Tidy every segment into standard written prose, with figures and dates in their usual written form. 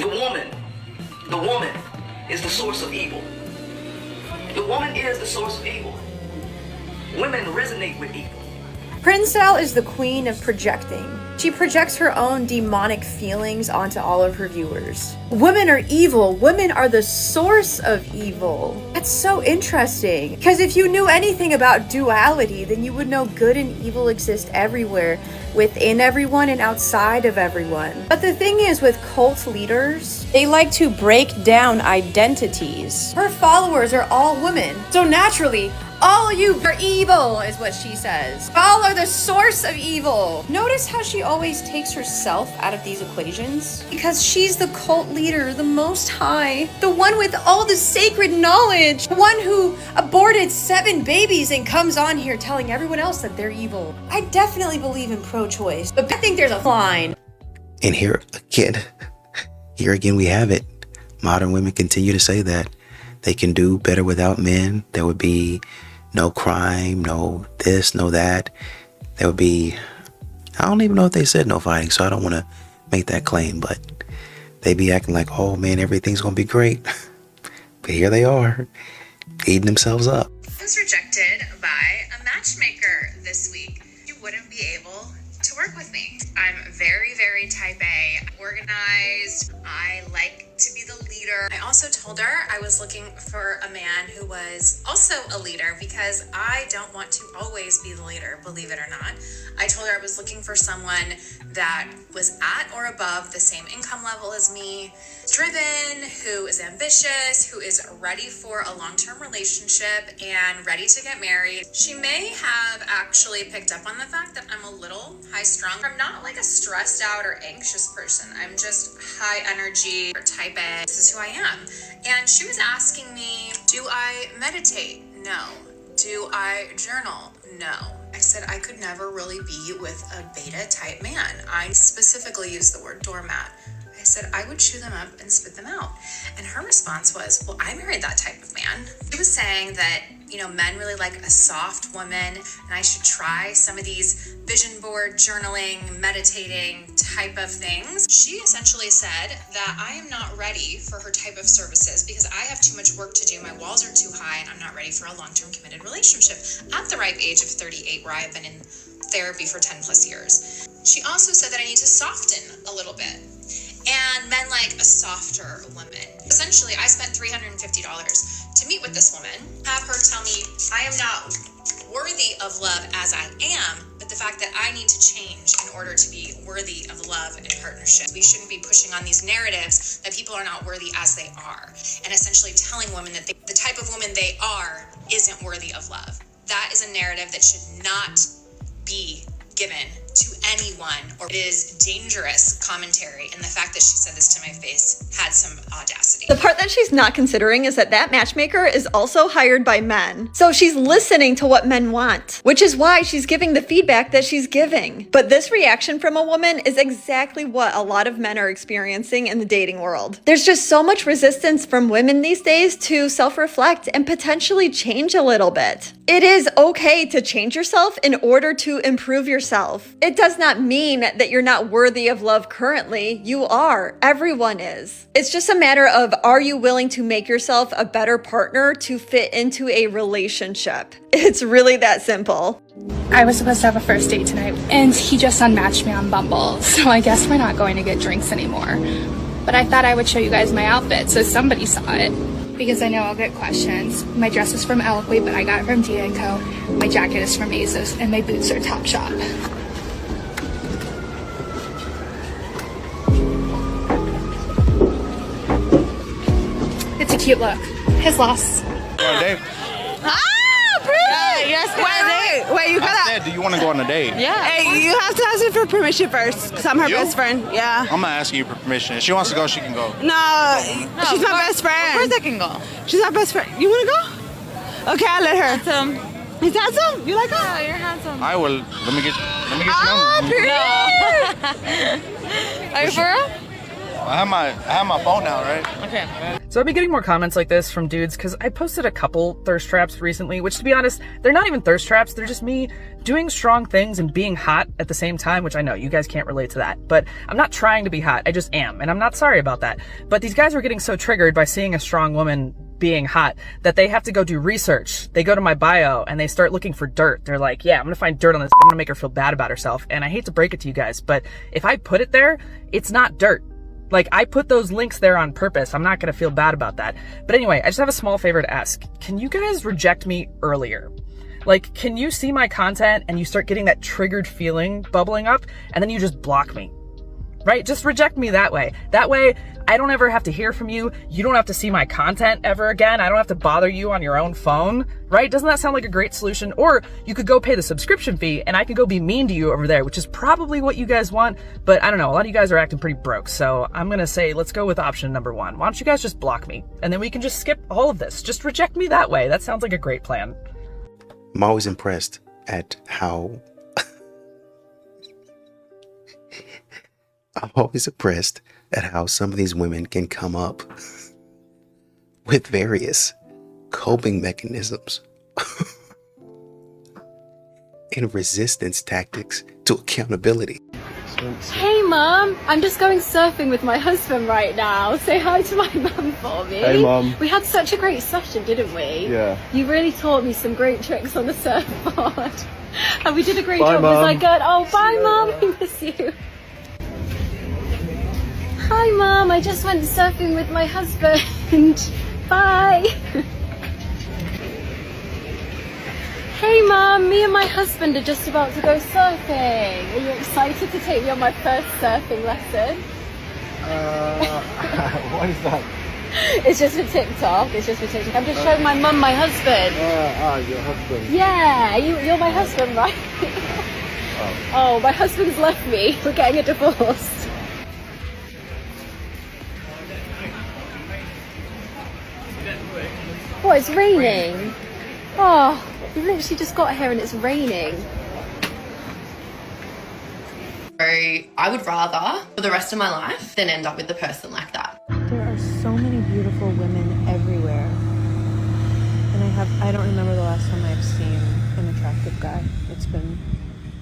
The woman is the source of evil. The woman is the source of evil. Women resonate with evil. Princell is the queen of projecting. She projects her own demonic feelings onto all of her viewers. Women are evil. Women are the source of evil. That's so interesting. Because if you knew anything about duality, then you would know good and evil exist everywhere, within everyone and outside of everyone. But the thing is, with cult leaders, they like to break down identities. Her followers are all women. So naturally, all you are evil, is what she says. All are the source of evil. Notice how she always takes herself out of these equations? Because she's the cult leader, the most high, the one with all the sacred knowledge, the one who aborted 7 babies and comes on here telling everyone else that they're evil. I definitely believe in pro-choice, but I think there's a line. And here again, we have it. Modern women continue to say that they can do better without men. There would be no crime, no this, no that. There would be, I don't even know if they said no fighting, so I don't want to make that claim, but they be acting like, oh man, everything's going to be great. But here they are, eating themselves up. I was rejected by a matchmaker this week. You wouldn't be able to work with me. I'm very, very type A, organized. I like to be the leader. I also told her I was looking for a man who was also a leader because I don't want to always be the leader, believe it or not. I told her I was looking for someone that was at or above the same income level as me, driven, who is ambitious, who is ready for a long-term relationship and ready to get married. She may have actually picked up on the fact that I'm a little high-strung. I'm not like a stressed out or anxious person. I'm just high energy or type A. This is who I am. And she was asking me, do I meditate? No. Do I journal? No. I said I could never really be with a beta type man. I specifically used the word doormat. I said I would chew them up and spit them out. And her response was, well, I married that type of man. She was saying that, men really like a soft woman, and I should try some of these vision board journaling, meditating type of things. She essentially said that I am not ready for her type of services because I have too much work to do. My walls are too high, and I'm not ready for a long-term committed relationship at the ripe age of 38, where I've been in therapy for 10 plus years. She also said that I need to soften a little bit. And men like a softer woman. Essentially, I spent $350 to meet with this woman, have her tell me I am not worthy of love as I am, but the fact that I need to change in order to be worthy of love and partnership. We shouldn't be pushing on these narratives that people are not worthy as they are, and essentially telling women that the type of woman they are isn't worthy of love. That is a narrative that should not be given to anyone, or it is dangerous commentary. And the fact that she said this to my face had some audacity. The part that she's not considering is that matchmaker is also hired by men. So she's listening to what men want, which is why she's giving the feedback that she's giving. But this reaction from a woman is exactly what a lot of men are experiencing in the dating world. There's just so much resistance from women these days to self-reflect and potentially change a little bit. It is okay to change yourself in order to improve yourself. It does not mean that you're not worthy of love currently. You are. Everyone is. It's just a matter of, are you willing to make yourself a better partner to fit into a relationship? It's really that simple. I was supposed to have a first date tonight, and he just unmatched me on Bumble, so I guess we're not going to get drinks anymore. But I thought I would show you guys my outfit so somebody saw it, because I know I'll get questions. My dress is from Eloquy, but I got it from D&Co. My jacket is from ASOS, and my boots are Topshop. It's a cute look. His loss. Go on a date? Wait, you I gotta. said, do you want to go on a date? Yeah. Hey, you have to ask me for permission first, because I'm her You? best friend. Yeah. I'm gonna ask you for permission. If she wants to go, she can go. No, she's my best friend. Of course I can go. She's my best friend. You wanna go? Okay, I'll let her. Handsome. He's handsome? You like her? Yeah, you're handsome. I will. Let me get your number. Ah, No. Are you for real? I have my phone now, right? Okay. So I've been getting more comments like this from dudes because I posted a couple thirst traps recently, which to be honest, they're not even thirst traps. They're just me doing strong things and being hot at the same time, which I know you guys can't relate to that. But I'm not trying to be hot. I just am. And I'm not sorry about that. But these guys were getting so triggered by seeing a strong woman being hot that they have to go do research. They go to my bio and they start looking for dirt. They're like, yeah, I'm gonna find dirt on this. I'm gonna make her feel bad about herself. And I hate to break it to you guys, but if I put it there, it's not dirt. Like, I put those links there on purpose. I'm not gonna feel bad about that. But anyway, I just have a small favor to ask. Can you guys reject me earlier? Like, can you see my content and you start getting that triggered feeling bubbling up and then you just block me? Right? Just reject me that way. That way, I don't ever have to hear from you. You don't have to see my content ever again. I don't have to bother you on your own phone. Right? Doesn't that sound like a great solution? Or you could go pay the subscription fee and I could go be mean to you over there, which is probably what you guys want. But I don't know. A lot of you guys are acting pretty broke. So I'm going to say, let's go with option number 1. Why don't you guys just block me? And then we can just skip all of this. Just reject me that way. That sounds like a great plan. I'm always impressed at how I'm always impressed at how some of these women can come up with various coping mechanisms and resistance tactics to accountability. Hey Mum, I'm just going surfing with my husband right now. Say hi to my mum for me. Hey Mum. We had such a great session, didn't we? Yeah. You really taught me some great tricks on the surfboard. And we did a great Bye, job. Mum. Was I good? Oh, bye Mum, I miss you. Hi Mum, I just went surfing with my husband. Bye. Hey Mum, me and my husband are just about to go surfing. Are you excited to take me on my first surfing lesson? What is that? It's just for TikTok. It's just for TikTok. I'm just showing my mum my husband. Your husband. Yeah, you're my husband, right? Oh, my husband's left me. We're getting a divorce. Oh, it's raining. Oh, we literally just got here and it's raining. So I would rather, for the rest of my life, than end up with a person like that. There are so many beautiful women everywhere. And I don't remember the last time I've seen an attractive guy. It's been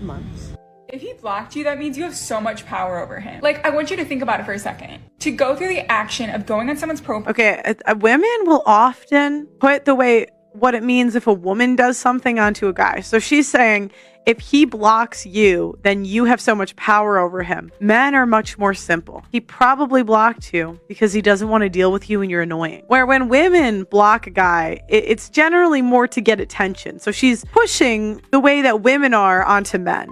months. If he blocked you, that means you have so much power over him. Like, I want you to think about it for a second. To go through the action of going on someone's profile. Okay, women will often put what it means if a woman does something onto a guy. So she's saying, if he blocks you, then you have so much power over him. Men are much more simple. He probably blocked you because he doesn't want to deal with you and you're annoying. Where when women block a guy, it's generally more to get attention. So she's pushing the way that women are onto men.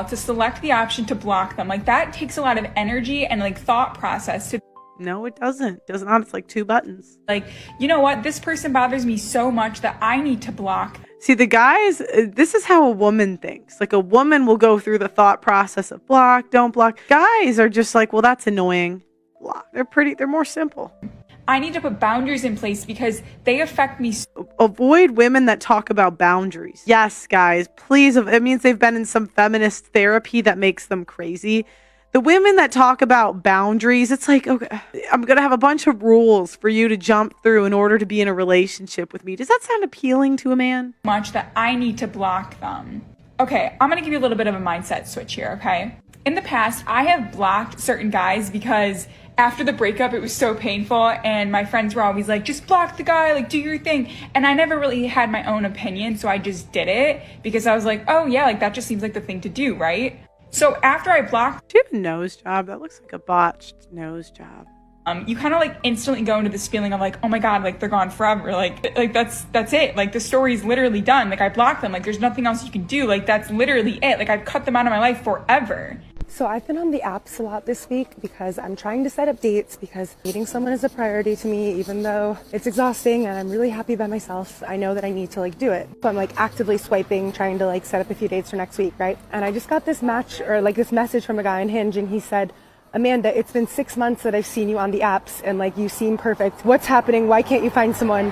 To select the option to block them. Like, that takes a lot of energy and like thought process to. No, it doesn't. It does not. It's like 2 buttons. Like, you know what? This person bothers me so much that I need to block. See, the guys, this is how a woman thinks. Like, a woman will go through the thought process of block, don't block. Guys are just like, well, that's annoying. Block. They're more simple. I need to put boundaries in place because they affect me. Avoid women that talk about boundaries. Yes, guys, please. It means they've been in some feminist therapy that makes them crazy. The women that talk about boundaries, it's like, okay, I'm going to have a bunch of rules for you to jump through in order to be in a relationship with me. Does that sound appealing to a man? Much that I need to block them. Okay, I'm going to give you a little bit of a mindset switch here, okay? In the past, I have blocked certain guys because after the breakup, it was so painful and my friends were always like, just block the guy, like do your thing. And I never really had my own opinion, so I just did it because I was like, oh yeah, like that just seems like the thing to do, right? So after I blocked... Do you have a nose job? That looks like a botched nose job. You kind of like instantly go into this feeling of like, oh my God, like they're gone forever. Like that's it. Like the story's literally done. Like I blocked them. Like there's nothing else you can do. Like that's literally it. Like I've cut them out of my life forever. So I've been on the apps a lot this week because I'm trying to set up dates because meeting someone is a priority to me, even though it's exhausting and I'm really happy by myself. I know that I need to like do it. So I'm like actively swiping, trying to like set up a few dates for next week, right? And I just got this match or like this message from a guy on Hinge and he said, Amanda, it's been 6 months that I've seen you on the apps and like you seem perfect. What's happening? Why can't you find someone?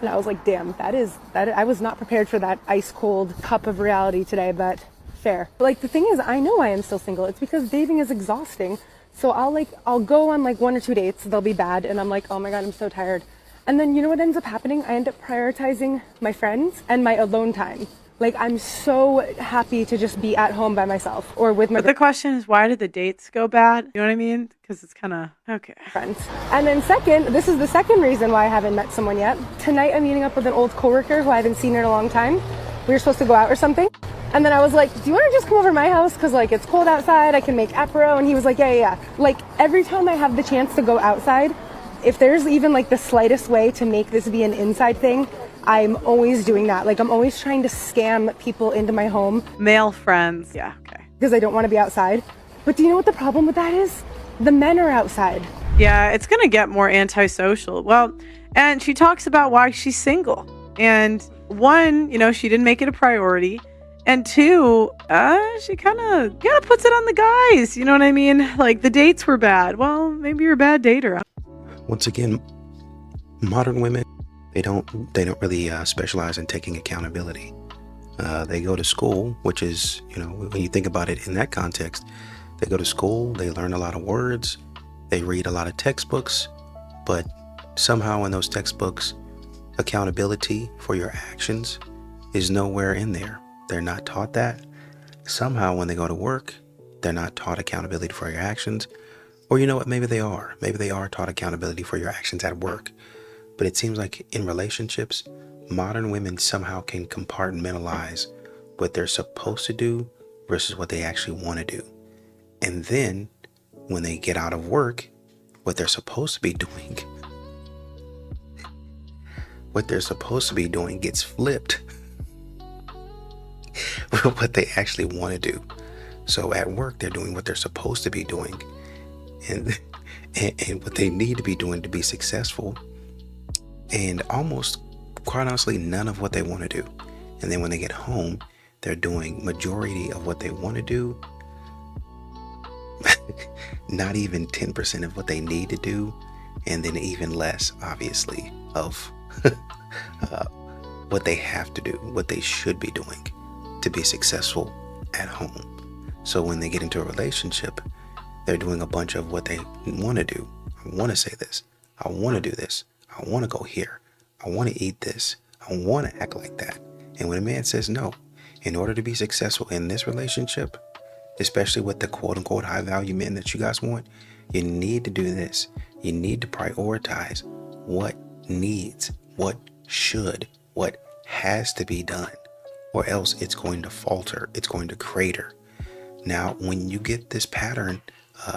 And I was like, damn, that I was not prepared for that ice cold cup of reality today, but fair. But like the thing is, I know I am still single. It's because dating is exhausting. So I'll go on like 1 or 2 dates. They'll be bad. And I'm like, oh my God, I'm so tired. And then you know what ends up happening? I end up prioritizing my friends and my alone time. Like, I'm so happy to just be at home by myself or with my... But the question is, why did the dates go bad? You know what I mean? Because it's kind of, okay. Friends. And then second, this is the second reason why I haven't met someone yet. Tonight I'm meeting up with an old coworker who I haven't seen in a long time. We were supposed to go out or something. And then I was like, do you want to just come over to my house? Because like it's cold outside, I can make apero. And he was like, yeah. Like every time I have the chance to go outside, if there's even like the slightest way to make this be an inside thing, I'm always doing that. Like I'm always trying to scam people into my home. Male friends. Yeah, okay. Because I don't want to be outside. But do you know what the problem with that is? The men are outside. Yeah, it's going to get more antisocial. Well, and she talks about why she's single. And one, you know, she didn't make it a priority. And two, she kind of puts it on the guys. You know what I mean? Like the dates were bad. Well, maybe you're a bad dater. Once again, modern women, they don't really specialize in taking accountability. They go to school, which is, you know, when you think about it in that context, they go to school, they learn a lot of words, they read a lot of textbooks, but somehow in those textbooks, accountability for your actions is nowhere in there. They're not taught that. Somehow when they go to work, they're not taught accountability for your actions. Or you know what, maybe they are. Maybe they are taught accountability for your actions at work. But it seems like in relationships, modern women somehow can compartmentalize what they're supposed to do versus what they actually want to do. And then when they get out of work, what they're supposed to be doing, gets flipped with what they actually want to do. So at work, they're doing what they're supposed to be doing and what they need to be doing to be successful. And almost, quite honestly, none of what they want to do. And then when they get home, they're doing majority of what they want to do. Not even 10% of what they need to do. And then even less, obviously, of what they have to do, what they should be doing to be successful at home. So when they get into a relationship, they're doing a bunch of what they want to do. I want to say this. I want to do this. I want to go here. I want to eat this. I want to act like that. And when a man says no, in order to be successful in this relationship, especially with the quote unquote high value men that you guys want, you need to do this. You need to prioritize what needs, what should, what has to be done, or else it's going to falter. It's going to crater. Now, when you get this pattern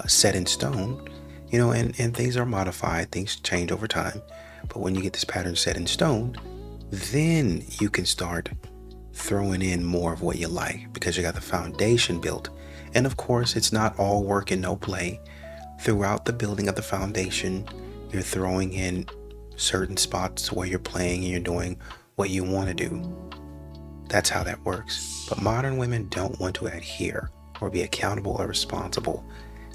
set in stone, you know, and things are modified, things change over time. But when you get this pattern set in stone, then you can start throwing in more of what you like because you got the foundation built. And of course, it's not all work and no play. Throughout the building of the foundation, you're throwing in certain spots where you're playing and you're doing what you want to do. That's how that works. But modern women don't want to adhere or be accountable or responsible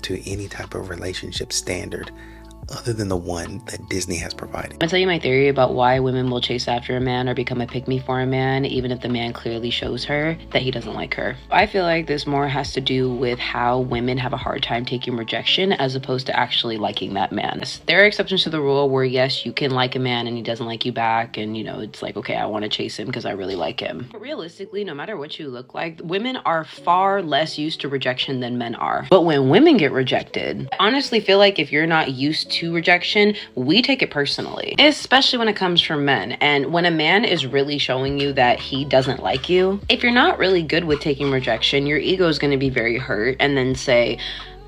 to any type of relationship standard other than the one that Disney has provided. I'm gonna tell you my theory about why women will chase after a man or become a pick-me for a man, even if the man clearly shows her that he doesn't like her. I feel like this more has to do with how women have a hard time taking rejection as opposed to actually liking that man. There are exceptions to the rule where yes, you can like a man and he doesn't like you back, and you know, it's like, okay, I want to chase him because I really like him. But realistically, no matter what you look like, women are far less used to rejection than men are. But when women get rejected, I honestly feel like if you're not used to rejection, we take it personally, especially when it comes from men. And when a man is really showing you that he doesn't like you, if you're not really good with taking rejection, your ego is going to be very hurt and then say,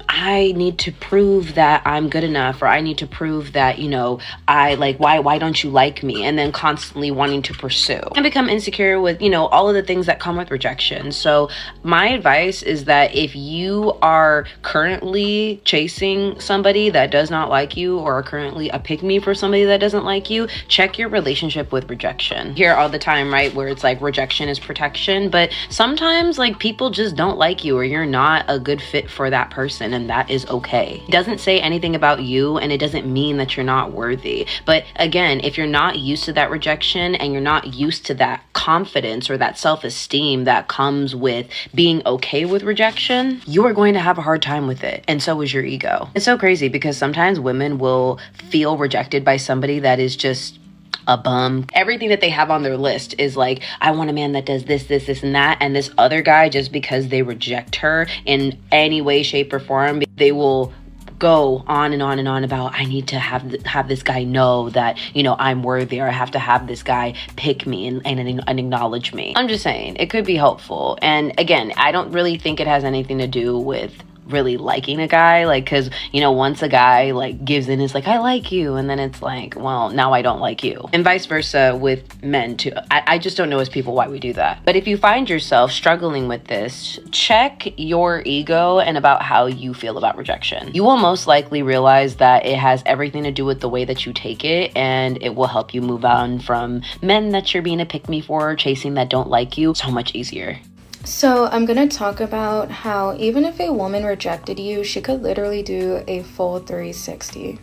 I need to prove that I'm good enough, or I need to prove that, you know, I like, why don't you like me? And then constantly wanting to pursue and become insecure with, you know, all of the things that come with rejection. So my advice is that if you are currently chasing somebody that does not like you, or are currently a pick-me for somebody that doesn't like you, check your relationship with rejection. You hear all the time, right, where it's like rejection is protection, but sometimes like people just don't like you, or you're not a good fit for that person. and that is okay. It doesn't say anything about you, and it doesn't mean that you're not worthy. But again, if you're not used to that rejection and you're not used to that confidence or that self-esteem that comes with being okay with rejection, you are going to have a hard time with it. And so is your ego. It's so crazy because sometimes women will feel rejected by somebody that is just a bum. Everything that they have on their list is like, I want a man that does this, this, this, and that. And this other guy, just because they reject her in any way, shape, or form, they will go on and on and on about, I need to have this guy know that, you know, I'm worthy, or I have to have this guy pick me and acknowledge me. I'm just saying, it could be helpful. And again, I don't really think it has anything to do with really liking a guy, like, because, you know, once a guy like gives in, it's like, I like you, and then it's like, well, now I don't like you, and vice versa with men too. I just don't know as people why we do that. But if you find yourself struggling with this, check your ego and about how you feel about rejection. You will most likely realize that it has everything to do with the way that you take it, and it will help you move on from men that you're being a pick-me for or chasing that don't like you so much easier. So I'm going to talk about how even if a woman rejected you, she could literally do a full 360.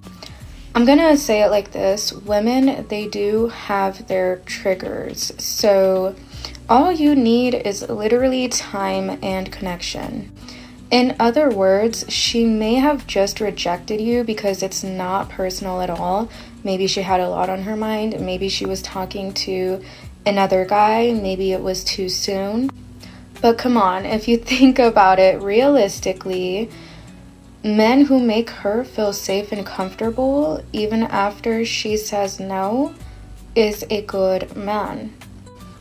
I'm going to say it like this. Women, they do have their triggers. So all you need is literally time and connection. In other words, she may have just rejected you because it's not personal at all. Maybe she had a lot on her mind. Maybe she was talking to another guy. Maybe it was too soon. But come on, if you think about it realistically, men who make her feel safe and comfortable even after she says no is a good man.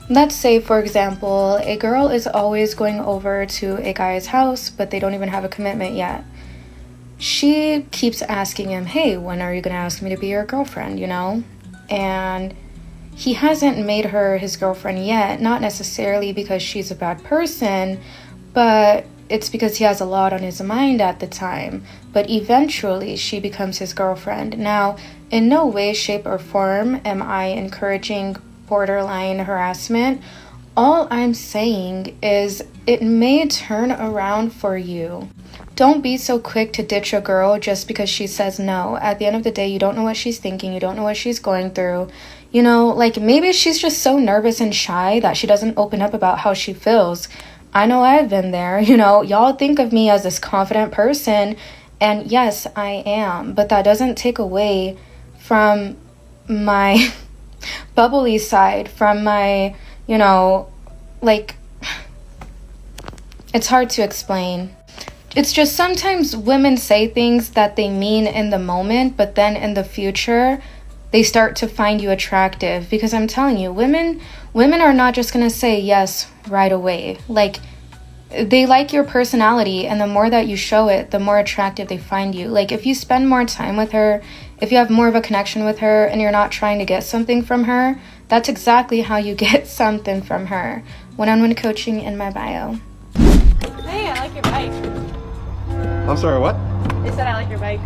Let's say, for example, a girl is always going over to a guy's house, but they don't even have a commitment yet. She keeps asking him, hey, when are you going to ask me to be your girlfriend, you know? And he hasn't made her his girlfriend yet, not necessarily because she's a bad person, but it's because he has a lot on his mind at the time. But eventually, she becomes his girlfriend. Now, in no way, shape, or form am I encouraging borderline harassment. All I'm saying is it may turn around for you. Don't be so quick to ditch a girl just because she says no. At the end of the day, you don't know what she's thinking. You don't know what she's going through. You know, like maybe she's just so nervous and shy that she doesn't open up about how she feels. I know I've been there. You know, y'all think of me as this confident person, and yes, I am. But that doesn't take away from my bubbly side, from my, you know, like, it's hard to explain. It's just sometimes women say things that they mean in the moment, but then in the future, they start to find you attractive. Because I'm telling you, women are not just going to say yes right away. Like, they like your personality, and the more that you show it, the more attractive they find you. Like, if you spend more time with her, if you have more of a connection with her, and you're not trying to get something from her, that's exactly how you get something from her. One-on-one coaching in my bio. Hey, I like your bike. I'm sorry, what? They said I like your bike.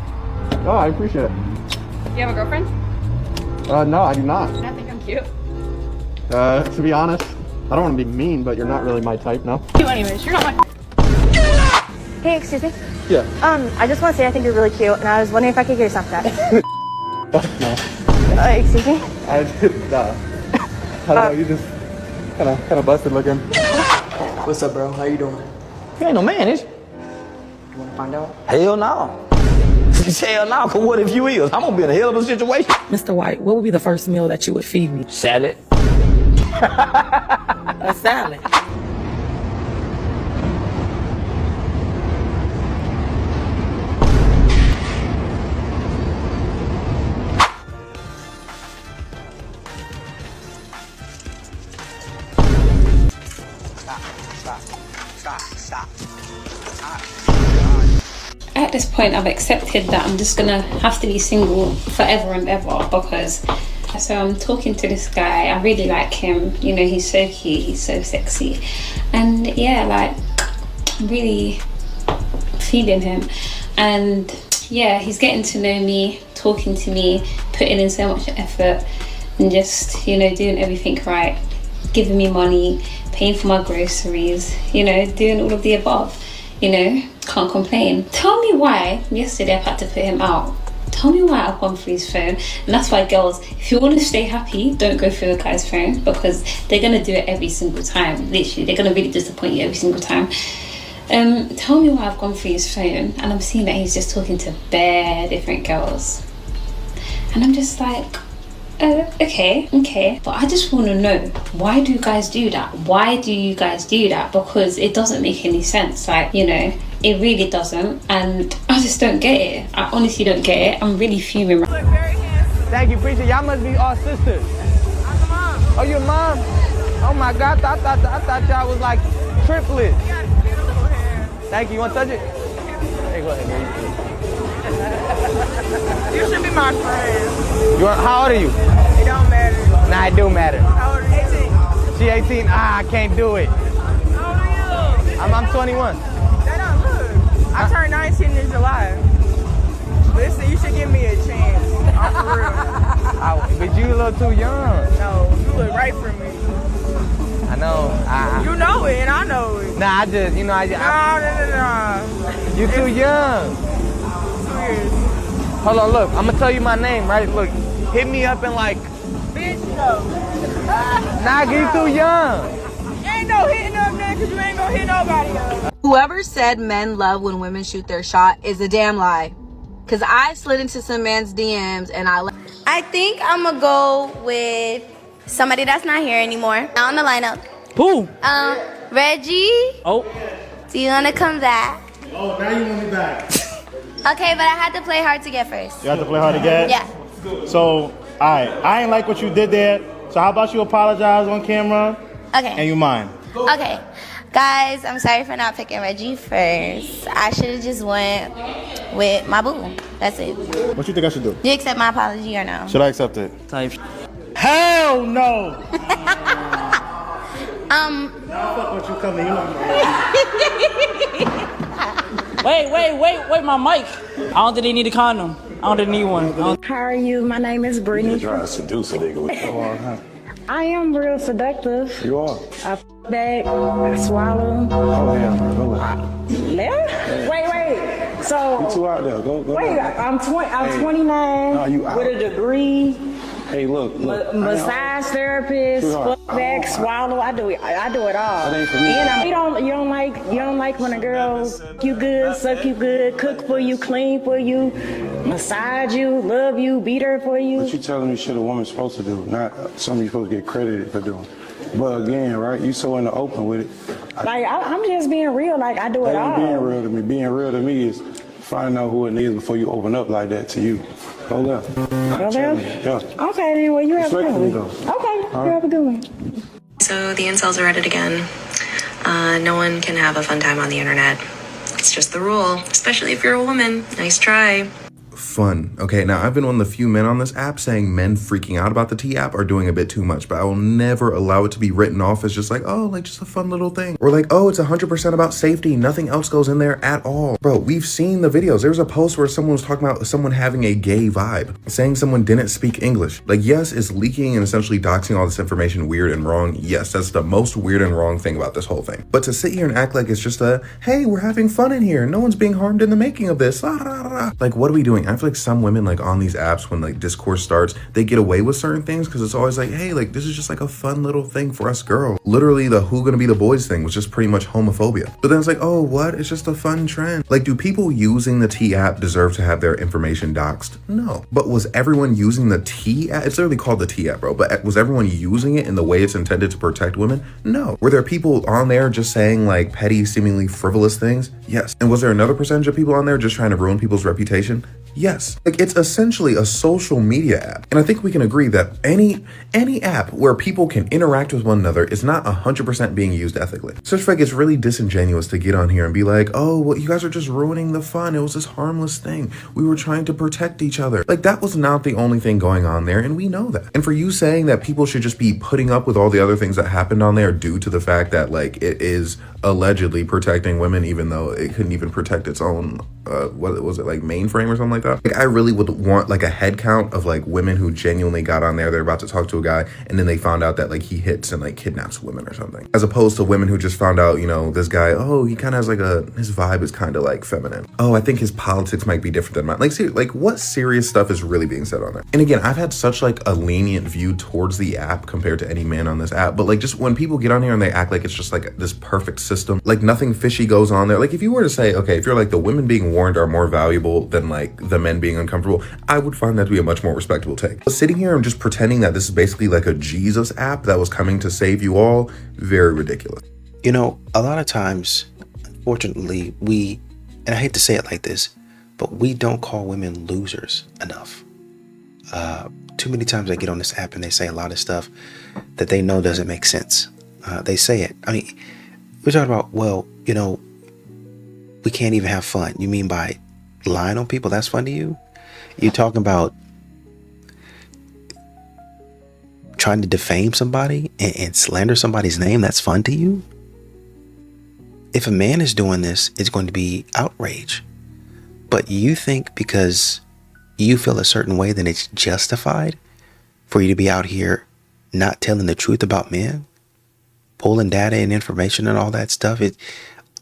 Oh, I appreciate it. You have a girlfriend? No, I do not. I think I'm cute. To be honest, I don't want to be mean, but you're not really my type, no? You anyways, you're not my... Hey, excuse me? Yeah. I just want to say I think you're really cute, and I was wondering if I could get your Snapchat. No. Excuse me? I don't know, you just kind of busted looking. What's up, bro? How you doing? You ain't no man, is you? You want to find out? Hell no. Hell no, cause what if you is? I'm gonna be in a hell of a situation. Mr. White, what would be the first meal that you would feed me? Salad. A salad. Stop. At this point, I've accepted that I'm just gonna have to be single forever and ever, because so I'm talking to this guy. I really like him. You know, he's so cute, he's so sexy, and yeah, like I'm really feeling him. And yeah, he's getting to know me, talking to me, putting in so much effort, and just, you know, doing everything right, giving me money, paying for my groceries, you know, doing all of the above. You know, can't complain. Tell me why yesterday I've had to put him out. Tell me why I've gone through his phone. And that's why, girls, if you want to stay happy, don't go through a guy's phone, because they're going to do it every single time. Literally, they're going to really disappoint you every single time. Tell me why I've gone through his phone and I'm seeing that he's just talking to bare different girls. And I'm just like, okay. But I just want to know, why do guys do that? Why do you guys do that? Because it doesn't make any sense. Like, you know, it really doesn't. And I just don't get it. I honestly don't get it. I'm really fuming. Thank you, preacher. Y'all must be all sisters. I'm the mom. Oh, your mom? Oh my God, I thought y'all was like triplets. Thank you. You want to touch it? Hey, go ahead, man. You should be my friend. How old are you? It don't matter. Nah, it do matter. How old are you? 18. She 18? I can't do it. How old are you? I'm 21. That don't look. I turned 19 in July. Listen, you should give me a chance. I'm for real. But you a little too young. No, you look right for me. I know. You know it, and I know it. Nah, I just, you know, No. You too young. 2 years. Hold on, look. I'm gonna tell you my name, right? Look, hit me up and like. Bitch, no. Nah, you too young. Ain't no hitting up there, because you ain't gonna hit nobody up. Whoever said men love when women shoot their shot is a damn lie. Because I slid into some man's DMs and I think I'm gonna go with somebody that's not here anymore. Not on the lineup. Who? Reggie. Oh. Do you wanna come back? Oh, now you want me back. Okay, but I had to play hard to get first. You have to play hard to get? Yeah. So, alright, I ain't like what you did there. So how about you apologize on camera? Okay. And you mind? Okay. Guys, I'm sorry for not picking Reggie first. I should have just went with my boo. That's it. What you think I should do? You accept my apology or no? Should I accept it? Hell no! Fuck what you coming, you know. Wait, my mic. I don't think they need a condom. I don't think they need one. How are you? My name is Brittany. You're trying to seduce a nigga. I am real seductive. You are. I back, I swallow. Oh, yeah. Go ahead. Left? Wait. So. You two out there. Go. Wait, I'm 29 No, you out. with a degree. Hey, look. Massage therapist, fuck back, swallow. I do it all. That ain't for me. And you don't like when a girl you good, suck you good, cook for you, clean for you, massage you, love you, beat her for you. What you telling me shit a woman's supposed to do, not something you're supposed to get credited for doing. But again, right, you so in the open with it. I'm just being real, like I do it all. Being real to me. Being real to me is finding out who it is before you open up like that to you. Go left. Go left? Yeah. Okay, then, well, you have a good one. Okay, you have a good one. So the incels are at it again. No one can have a fun time on the internet. It's just the rule, especially if you're a woman. Nice try. Fun. Okay, now I've been one of the few men on this app saying men freaking out about the T app are doing a bit too much, but I will never allow it to be written off as just like, oh, like just a fun little thing. Or like, oh, it's 100% about safety. Nothing else goes in there at all. Bro, we've seen the videos. There was a post where someone was talking about someone having a gay vibe, saying someone didn't speak English. Like, yes, is leaking and essentially doxing all this information weird and wrong? Yes, that's the most weird and wrong thing about this whole thing. But to sit here and act like it's just a, hey, we're having fun in here. No one's being harmed in the making of this. Like, what are we doing? I feel like some women, like on these apps, when like discourse starts, they get away with certain things because it's always like, hey, like this is just like a fun little thing for us girls. Literally the who gonna be the boys thing was just pretty much homophobia. But then it's like, oh, what? It's just a fun trend. Like, do people using the T app deserve to have their information doxed? No. But was everyone using the T app? It's literally called the T app, bro. But was everyone using it in the way it's intended to protect women? No. Were there people on there just saying like petty, seemingly frivolous things? Yes. And was there another percentage of people on there just trying to ruin people's reputation? Yes. Like, it's essentially a social media app. And I think we can agree that any app where people can interact with one another is not 100% being used ethically. So it's like it's really disingenuous to get on here and be like, oh, well, you guys are just ruining the fun. It was this harmless thing. We were trying to protect each other. Like, that was not the only thing going on there, and we know that. And for you saying that people should just be putting up with all the other things that happened on there due to the fact that, like, it is allegedly protecting women, even though it couldn't even protect its own, what was it, like mainframe or something like that? Like, I really would want like a head count of like women who genuinely got on there, they're about to talk to a guy, and then they found out that like he hits and like kidnaps women or something. As opposed to women who just found out, you know, this guy, oh, he kind of has like his vibe is kind of like feminine. Oh, I think his politics might be different than mine. Like, see, like what serious stuff is really being said on there? And again, I've had such like a lenient view towards the app compared to any man on this app, but like just when people get on here and they act like it's just like this perfect system, like nothing fishy goes on there. Like if you were to say, okay, if you're like the women being warned are more valuable than like the men being uncomfortable, I would find that to be a much more respectable take. But sitting here and just pretending that this is basically like a Jesus app that was coming to save you all, very ridiculous. You know, a lot of times, unfortunately, and I hate to say it like this, but we don't call women losers enough. Too many times I get on this app and they say a lot of stuff that they know doesn't make sense. They say it. I mean, we're talking about, well, you know, we can't even have fun. You mean by lying on people, that's fun to you? You're talking about trying to defame somebody and slander somebody's name, that's fun to you? If a man is doing this, it's going to be outrage. But you think because you feel a certain way, then it's justified for you to be out here not telling the truth about men, pulling data and information and all that stuff.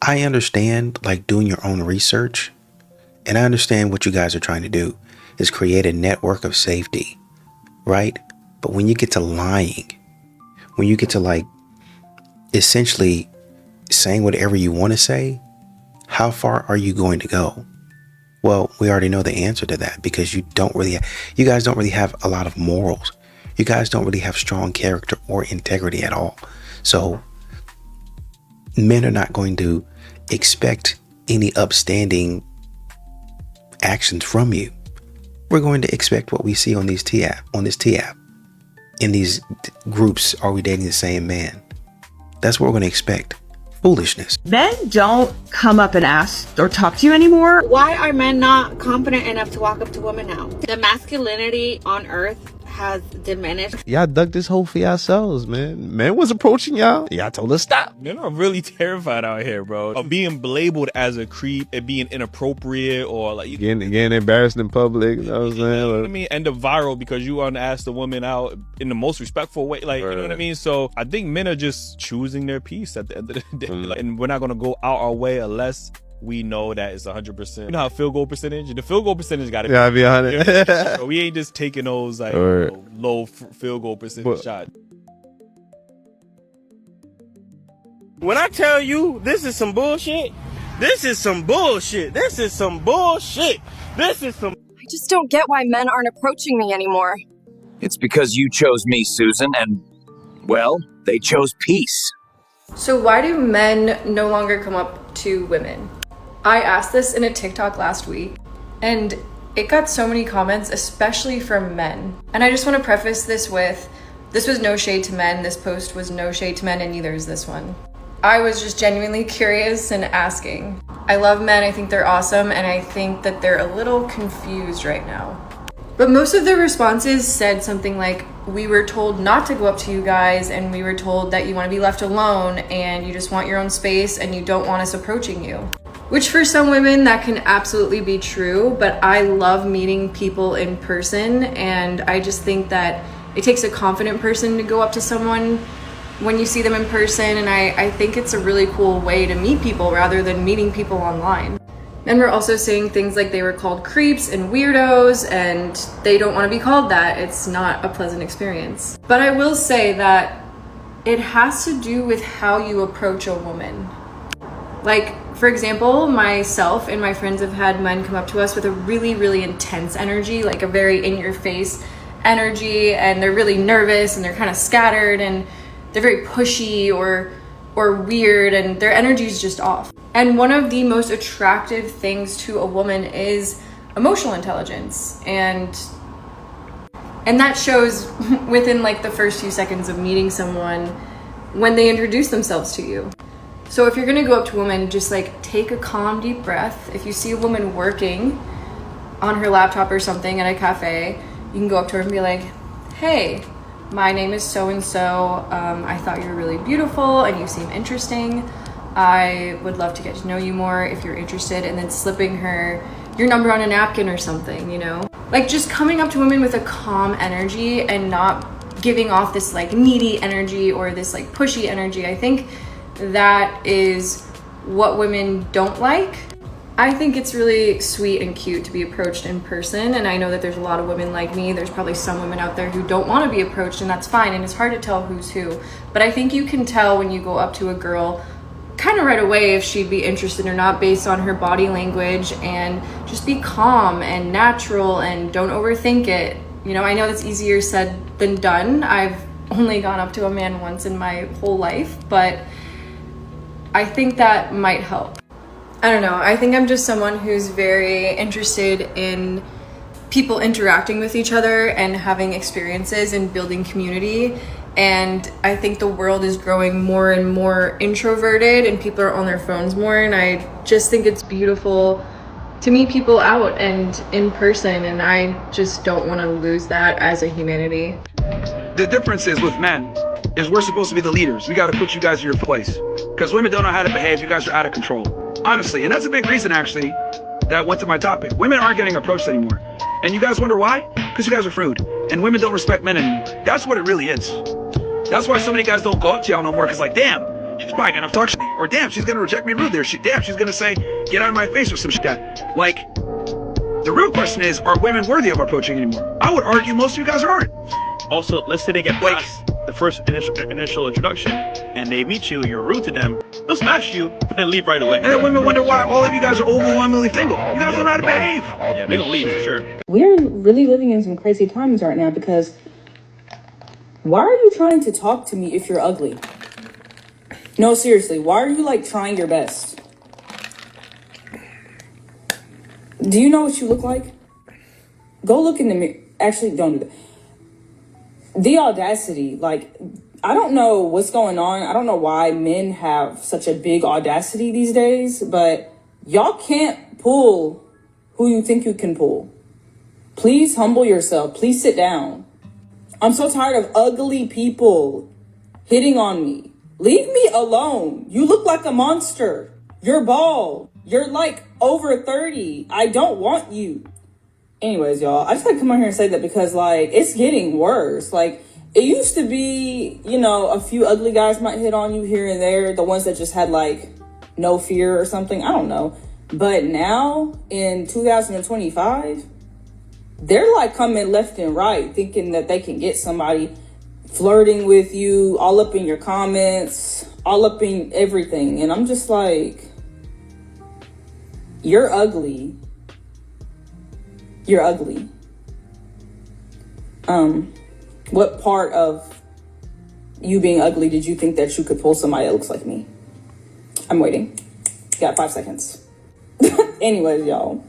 I understand like doing your own research, and I understand what you guys are trying to do is create a network of safety, right? But when you get to lying, when you get to like essentially saying whatever you want to say, how far are you going to go? Well, we already know the answer to that, because you guys don't really have a lot of morals. You guys don't really have strong character or integrity at all. So men are not going to expect any upstanding actions from you. We're going to expect what we see on this T app. In these groups, are we dating the same man? That's what we're going to expect. Foolishness. Men don't come up and ask or talk to you anymore. Why are men not confident enough to walk up to women now? The masculinity on earth has diminished. Y'all dug this hole for yourselves, man. Man was approaching y'all. Y'all told us stop. Men are really terrified out here, bro, of being labeled as a creep and being inappropriate or like getting embarrassed in public. You know what I'm saying? You know what I mean? End up viral because you unasked the woman out in the most respectful way. Like, you know what I mean? So I think men are just choosing their peace at the end of the day. Like, and we're not gonna go out our way unless we know that it's 100%. You know how field goal percentage? The field goal percentage got to be 100. So we ain't just taking those like low field goal percentage shots. When I tell you this is some bullshit, this is some bullshit. This is some bullshit. This is some. I just don't get why men aren't approaching me anymore. It's because you chose me, Susan, and, well, they chose peace. So why do men no longer come up to women? I asked this in a TikTok last week, and it got so many comments, especially from men. And I just want to preface this with, this was no shade to men. This post was no shade to men, and neither is this one. I was just genuinely curious and asking. I love men, I think they're awesome, and I think that they're a little confused right now. But most of the responses said something like, we were told not to go up to you guys, and we were told that you want to be left alone, and you just want your own space, and you don't want us approaching you. Which for some women, that can absolutely be true, but I love meeting people in person, and I just think that it takes a confident person to go up to someone when you see them in person, and I think it's a really cool way to meet people rather than meeting people online. Men were also saying things like they were called creeps and weirdos, and they don't want to be called that. It's not a pleasant experience. But I will say that it has to do with how you approach a woman. Like, for example, myself and my friends have had men come up to us with a really, really intense energy, like a very in-your-face energy, and they're really nervous and they're kind of scattered and they're very pushy or weird, and their energy is just off. And one of the most attractive things to a woman is emotional intelligence, and that shows within like the first few seconds of meeting someone when they introduce themselves to you. So if you're gonna go up to a woman, just like take a calm, deep breath. If you see a woman working on her laptop or something at a cafe, you can go up to her and be like, hey, my name is so-and-so. I thought you were really beautiful and you seem interesting. I would love to get to know you more if you're interested, and then slipping her your number on a napkin or something, you know? Like just coming up to women with a calm energy and not giving off this like needy energy or this like pushy energy. I think that is what women don't like. I think it's really sweet and cute to be approached in person, and I know that there's a lot of women like me. There's probably some women out there who don't want to be approached, and that's fine, and it's hard to tell who's who. But I think you can tell when you go up to a girl kind of right away if she'd be interested or not based on her body language, and just be calm and natural and don't overthink it. You know, I know that's easier said than done. I've only gone up to a man once in my whole life, but I think that might help. I don't know. I think I'm just someone who's very interested in people interacting with each other and having experiences and building community. And I think the world is growing more and more introverted and people are on their phones more. And I just think it's beautiful to meet people out and in person. And I just don't want to lose that as a humanity. The difference is with men is we're supposed to be the leaders. We got to put you guys in your place. Because women don't know how to behave. You guys are out of control. Honestly, and that's a big reason actually that went to my topic. Women aren't getting approached anymore. And you guys wonder why? Because you guys are rude. And women don't respect men anymore. That's what it really is. That's why so many guys don't go up to y'all no more, because like, damn, she's probably gonna talk to me. Or damn, she's gonna reject me rude there. Damn, she's gonna say, get out of my face or some shit. Like, the real question is, are women worthy of approaching anymore? I would argue most of you guys aren't. Also, let's say they get past the first initial introduction and they meet you, you're rude to them, they'll smash you and leave right away. And then women wonder why all of you guys are overwhelmingly single. You guys don't know how to behave. Yeah, they gonna leave for sure. We're really living in some crazy times right now, because why are you trying to talk to me if you're ugly? No, seriously, why are you like trying your best? Do you know what you look like? Go look in the mirror. Actually, don't do that. The audacity, like, I don't know what's going on. I don't know why men have such a big audacity these days, but y'all can't pull who you think you can pull. Please humble yourself. Please sit down. I'm so tired of ugly people hitting on me. Leave me alone. You look like a monster. You're bald. You're like over 30. I don't want you. Anyways, y'all, I just had to come on here and say that because, like, it's getting worse. Like, it used to be, you know, a few ugly guys might hit on you here and there. The ones that just had, like, no fear or something. I don't know. But now, in 2025, they're, like, coming left and right, thinking that they can get somebody, flirting with you, all up in your comments, all up in everything. And I'm just like, you're ugly. You're ugly. What part of you being ugly did you think that you could pull somebody that looks like me? I'm waiting. Got 5 seconds. Anyways, y'all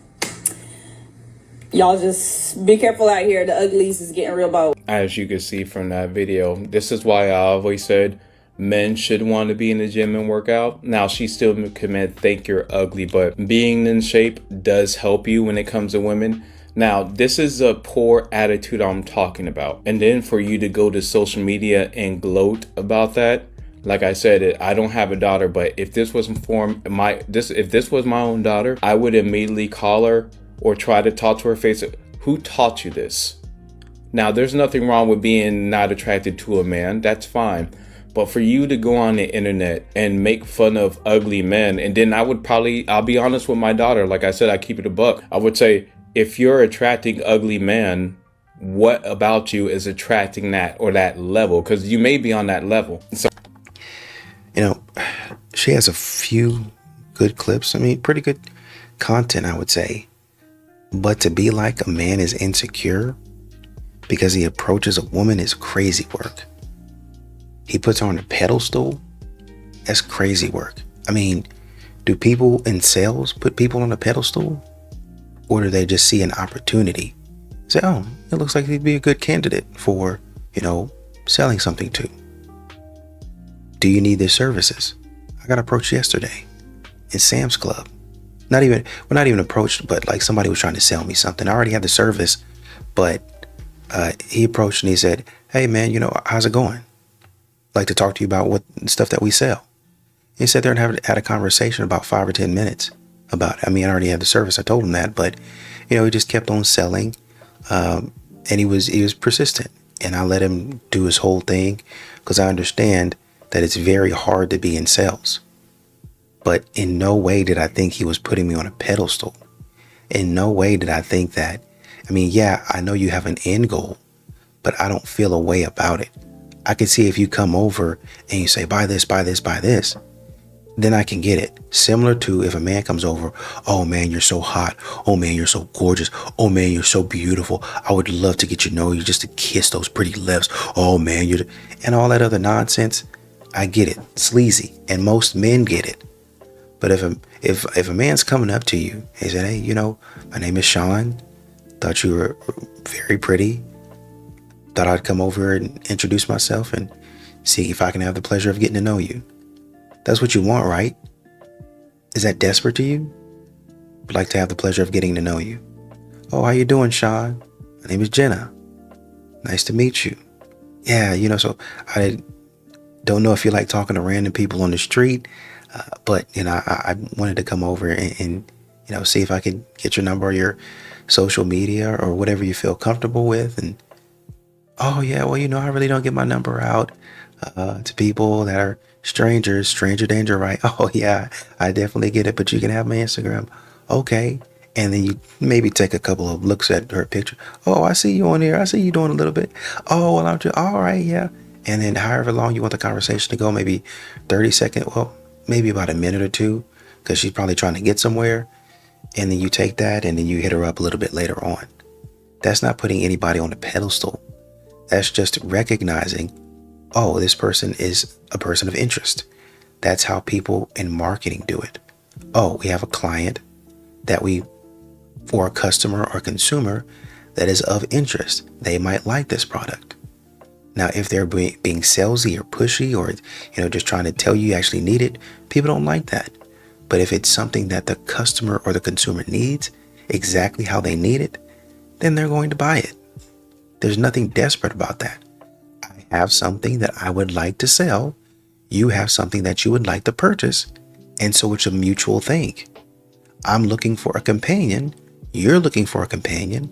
just be careful out here. The uglies is getting real bold. As you can see from that video, this is why I always said men should want to be in the gym and work out. Now, she still could think you're ugly, but being in shape does help you when it comes to women. Now, this is a poor attitude I'm talking about. And then for you to go to social media and gloat about that, like I said, I don't have a daughter, but if this was if this was my own daughter, I would immediately call her or try to talk to her face. Who taught you this? Now, there's nothing wrong with being not attracted to a man. That's fine. But for you to go on the internet and make fun of ugly men, and then I'll be honest with my daughter. Like I said, I keep it a buck. I would say, if you're attracting ugly men, what about you is attracting that or that level? Because you may be on that level. So, you know, she has a few good clips. I mean, pretty good content, I would say. But to be like a man is insecure because he approaches a woman is crazy work. He puts her on a pedestal. That's crazy work. I mean, do people in sales put people on a pedestal? Or do they just see an opportunity? Say, oh, it looks like he'd be a good candidate for, you know, selling something to. Do you need their services? I got approached yesterday in Sam's Club. Not even approached, but like somebody was trying to sell me something. I already had the service, but he approached and he said, hey man, you know, how's it going? I'd like to talk to you about what stuff that we sell. He sat there and had a conversation about 5 or 10 minutes about it. I mean, I already had the service. I told him that, but you know, he just kept on selling, and he was persistent. And I let him do his whole thing because I understand that it's very hard to be in sales. But in no way did I think he was putting me on a pedestal. In no way did I think that. I mean, yeah, I know you have an end goal, but I don't feel a way about it. I can see if you come over and you say, buy this, buy this, buy this, then I can get it. Similar to if a man comes over, oh man, you're so hot. Oh man, you're so gorgeous. Oh man, you're so beautiful. I would love to get to know you, just to kiss those pretty lips. Oh man, and all that other nonsense. I get it. Sleazy. And most men get it. But if a man's coming up to you and said, hey, you know, my name is Sean. Thought you were very pretty. Thought I'd come over and introduce myself and see if I can have the pleasure of getting to know you. That's what you want, right? Is that desperate to you? Would like to have the pleasure of getting to know you. Oh, how you doing, Sean? My name is Jenna. Nice to meet you. Yeah, you know, so I don't know if you like talking to random people on the street, but, you know, I wanted to come over and, you know, see if I could get your number or your social media or whatever you feel comfortable with. And, oh, yeah, well, you know, I really don't get my number out to people that are strangers. Stranger danger, right? Oh, yeah, I definitely get it, but you can have my Instagram. Okay. And then you maybe take a couple of looks at her picture. Oh, I see you on here. I see you doing a little bit. Oh, well, I'm just, all right, yeah. And then however long you want the conversation to go, maybe 30 seconds, well, maybe about a minute or two, because she's probably trying to get somewhere. And then you take that and then you hit her up a little bit later on. That's not putting anybody on a pedestal. That's just recognizing, oh, this person is a person of interest. That's how people in marketing do it. Oh, we have a client or a customer or consumer that is of interest. They might like this product. Now, if they're being salesy or pushy or, you know, just trying to tell you actually need it, people don't like that. But if it's something that the customer or the consumer needs exactly how they need it, then they're going to buy it. There's nothing desperate about that. I have something that I would like to sell. You have something that you would like to purchase. And so it's a mutual thing. I'm looking for a companion. You're looking for a companion.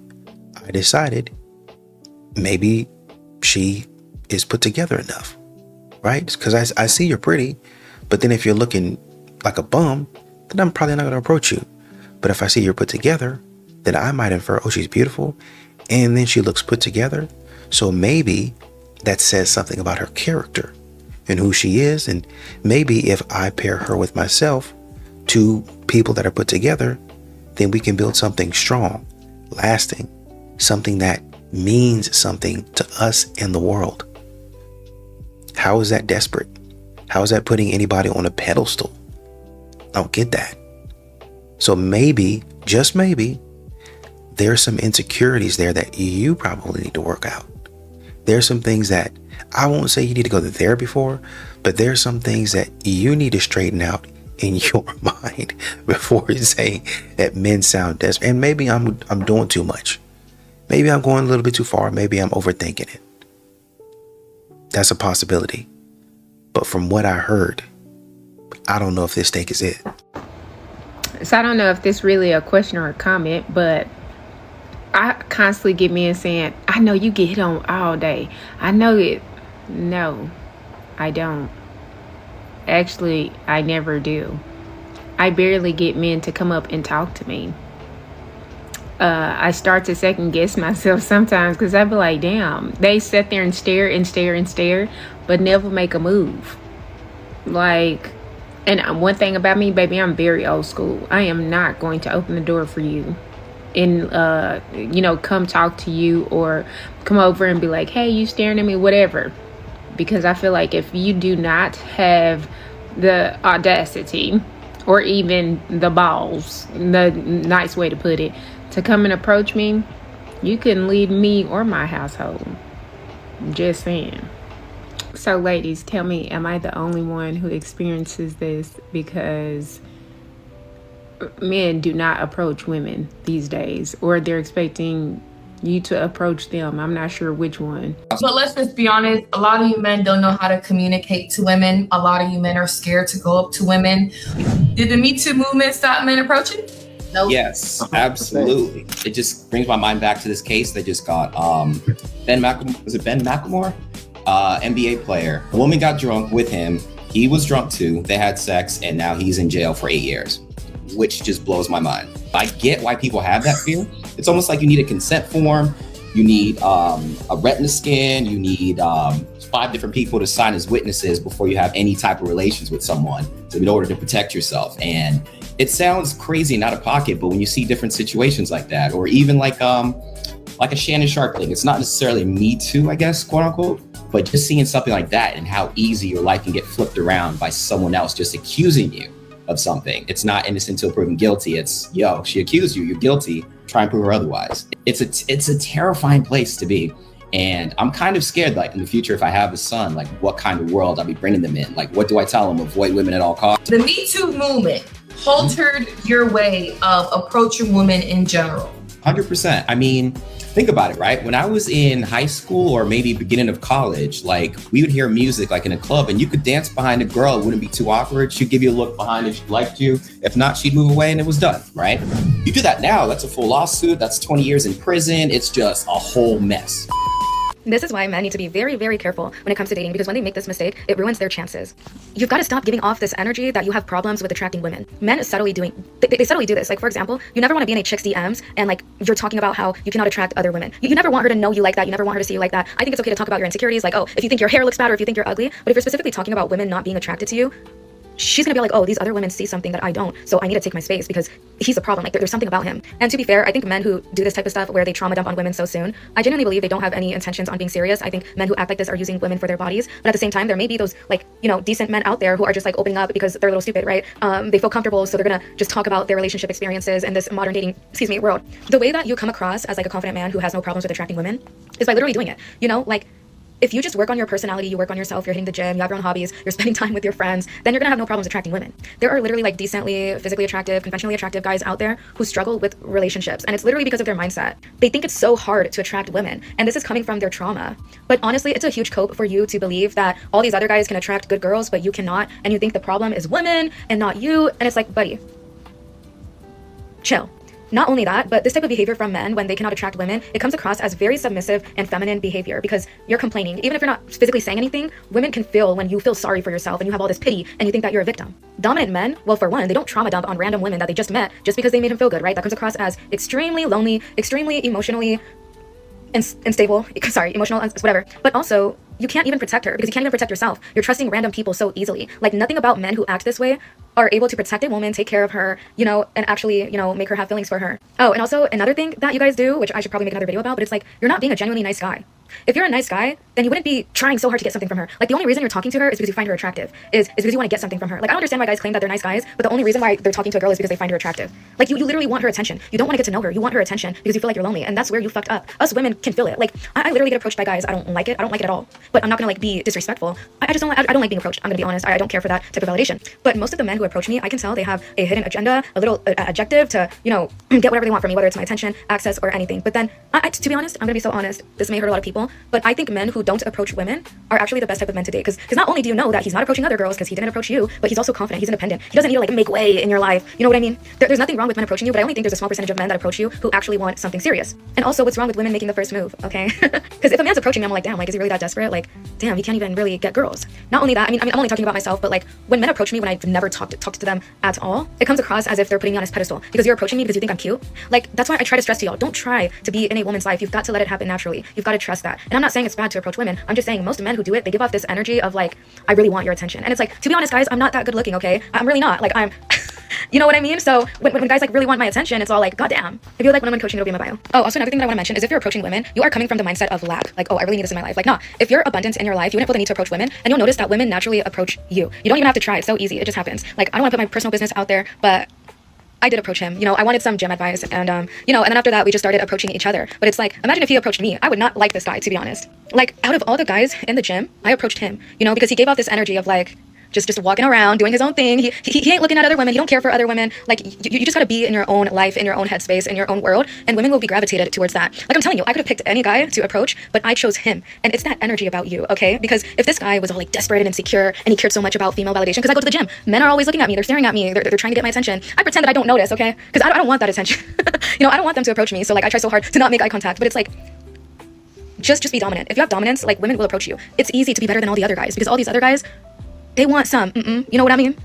I decided maybe she is put together enough, right? Because I see you're pretty, but then if you're looking like a bum, then I'm probably not going to approach you. But if I see you're put together, then I might infer, oh, she's beautiful. And then she looks put together. So maybe that says something about her character and who she is. And maybe if I pair her with myself to people that are put together, then we can build something strong, lasting, something that means something to us in the world. How is that desperate? How is that putting anybody on a pedestal? I don't get that. So maybe, just maybe, there's some insecurities there that you probably need to work out. There's some things that I won't say you need to go to therapy for, but there's some things that you need to straighten out in your mind before you say that men sound desperate. And maybe I'm doing too much. Maybe I'm going a little bit too far. Maybe I'm overthinking it. That's a possibility. But from what I heard, I don't know if this steak is it. So I don't know if this really a question or a comment, but I constantly get men saying, I know you get hit on all day. I know it. No, I don't. Actually, I never do. I barely get men to come up and talk to me. I start to second guess myself sometimes because I be like, damn, they sit there and stare and stare and stare, but never make a move. Like, and one thing about me, baby, I'm very old school. I am not going to open the door for you and, you know, come talk to you or come over and be like, hey, you staring at me, whatever. Because I feel like if you do not have the audacity or even the balls, the nice way to put it, to come and approach me, you couldn't lead me or my household. Just saying. So ladies, tell me, am I the only one who experiences this? Because men do not approach women these days, or they're expecting you to approach them. I'm not sure which one. But let's just be honest, a lot of you men don't know how to communicate to women. A lot of you men are scared to go up to women. Did the Me Too movement stop men approaching? No. Yes, absolutely. It just brings my mind back to this case that just got Ben McLemore? NBA player. A woman got drunk with him. He was drunk too. They had sex, and now he's in jail for 8 years, which just blows my mind. I get why people have that fear. It's almost like you need a consent form. You need a retina scan. You need 5 different people to sign as witnesses before you have any type of relations with someone in order to protect yourself. And it sounds crazy and out of pocket, but when you see different situations like that, or even like a Shannon Sharp thing, it's not necessarily Me Too, I guess, quote unquote, but just seeing something like that and how easy your life can get flipped around by someone else just accusing you of something. It's not innocent until proven guilty. It's, yo, she accused you, you're guilty, try and prove her otherwise. It's a terrifying place to be. And I'm kind of scared, like, in the future, if I have a son, like, what kind of world I'll be bringing them in. Like, what do I tell them? Avoid women at all costs? The Me Too movement altered your way of approaching women in general. 100%. I mean, think about it, right? When I was in high school or maybe beginning of college, like, we would hear music like in a club and you could dance behind a girl. It wouldn't be too awkward. She'd give you a look behind if she liked you. If not, she'd move away and it was done, right? You do that now, that's a full lawsuit. That's 20 years in prison. It's just a whole mess. This is why men need to be very, very careful when it comes to dating, because when they make this mistake, it ruins their chances. You've got to stop giving off this energy that you have problems with attracting women. Men subtly they subtly do this. Like, for example, you never want to be in a chick's DMs and like you're talking about how you cannot attract other women. You never want her to know you like that. You never want her to see you like that. I think it's okay to talk about your insecurities, like, oh, if you think your hair looks bad or if you think you're ugly. But if you're specifically talking about women not being attracted to you, she's gonna be like, oh, these other women see something that I don't, so I need to take my space because he's a problem. Like, there's something about him. And to be fair, I think men who do this type of stuff where they trauma dump on women so soon, I genuinely believe they don't have any intentions on being serious. I think men who act like this are using women for their bodies. But at the same time, there may be those, like, you know, decent men out there who are just like opening up because they're a little stupid, right? They feel comfortable, so they're gonna just talk about their relationship experiences in this modern dating, world. The way that you come across as like a confident man who has no problems with attracting women is by literally doing it. You know, like, if you just work on your personality, you work on yourself, you're hitting the gym, you have your own hobbies, you're spending time with your friends, then you're gonna have no problems attracting women. There are literally like decently, physically attractive, conventionally attractive guys out there who struggle with relationships. And it's literally because of their mindset. They think it's so hard to attract women. And this is coming from their trauma. But honestly, it's a huge cope for you to believe that all these other guys can attract good girls, but you cannot. And you think the problem is women and not you. And it's like, buddy, chill. Not only that, but this type of behavior from men when they cannot attract women, it comes across as very submissive and feminine behavior because you're complaining. Even if you're not physically saying anything, women can feel when you feel sorry for yourself and you have all this pity and you think that you're a victim. Dominant men, well, for one, they don't trauma dump on random women that they just met just because they made him feel good, right? That comes across as extremely lonely, extremely emotionally unstable, emotional, whatever. But also, you can't even protect her because you can't even protect yourself. You're trusting random people so easily. Like, nothing about men who act this way are able to protect a woman, take care of her, you know, and actually, you know, make her have feelings for her. Oh, and also another thing that you guys do, which I should probably make another video about, but it's like, you're not being a genuinely nice guy. If you're a nice guy, then you wouldn't be trying so hard to get something from her. Like, the only reason you're talking to her is because you find her attractive, is because you want to get something from her. Like, I don't understand why guys claim that they're nice guys, but the only reason why they're talking to a girl is because they find her attractive. Like, you literally want her attention. You don't want to get to know her. You want her attention because you feel like you're lonely, and that's where you fucked up. Us women can feel it. Like, I literally get approached by guys. I don't like it. I don't like it at all. But I'm not gonna like be disrespectful. I just don't. I don't like being approached. I'm gonna be honest. I don't care for that type of validation. But most of the men who approach me, I can tell they have a hidden agenda, a little objective to, you know, get whatever they want from me, whether it's my attention, access, or anything. But then, to be honest, I'm gonna be so honest. This may hurt a lot of people, but I think men who don't approach women are actually the best type of men to date. Because not only do you know that he's not approaching other girls because he didn't approach you, but he's also confident, he's independent. He doesn't need to like make way in your life. You know what I mean? There's nothing wrong with men approaching you, but I only think there's a small percentage of men that approach you who actually want something serious. And also, what's wrong with women making the first move, okay? Because if a man's approaching me, I'm like, damn, like, is he really that desperate? Like, damn, he can't even really get girls. Not only that, I mean, I'm only talking about myself, but like, when men approach me when I've never talked to them at all, it comes across as if they're putting me on his pedestal because you're approaching me because you think I'm cute. Like, that's why I try to stress to y'all, don't try to be in a woman's life. You've got to let it happen naturally. You've got to trust that. And I'm not saying it's bad to approach women. I'm just saying most men who do it, they give off this energy of like, I really want your attention. And it's like, to be honest, guys, I'm not that good looking, okay? I'm really not. Like, I'm you know what I mean? So when guys like really want my attention, it's all like, goddamn. If you like one-on-one coaching, it'll be in my bio. Oh, also another thing that I want to mention is if you're approaching women, you are coming from the mindset of lack. Like, oh, I really need this in my life. Like, nah, if you're abundant in your life, you wouldn't feel the need to approach women, and you'll notice that women naturally approach you. You don't even have to try. It's so easy. It just happens. Like, I don't want to put my personal business out there, but I did approach him. You know, I wanted some gym advice, and you know, and then after that, we just started approaching each other. But it's like, imagine if he approached me. I would not like this guy, to be honest. Like, out of all the guys in the gym, I approached him, you know, because he gave off this energy of like, just walking around doing his own thing. He ain't looking at other women. He don't care for other women. Like, you just gotta be in your own life, in your own headspace, in your own world, and women will be gravitated towards that. Like, I'm telling you, I could have picked any guy to approach, but I chose him. And it's that energy about you, okay? Because if this guy was all like desperate and insecure and he cared so much about female validation, because I go to the gym, men are always looking at me, they're staring at me, they're trying to get my attention. I pretend that I don't notice, okay? Because I don't want that attention. You know, I don't want them to approach me, so like I try so hard to not make eye contact, but it's like, just be dominant. If you have dominance, like, women will approach you. It's easy to be better than all the other guys, because all these other guys, they want some, you know what I mean?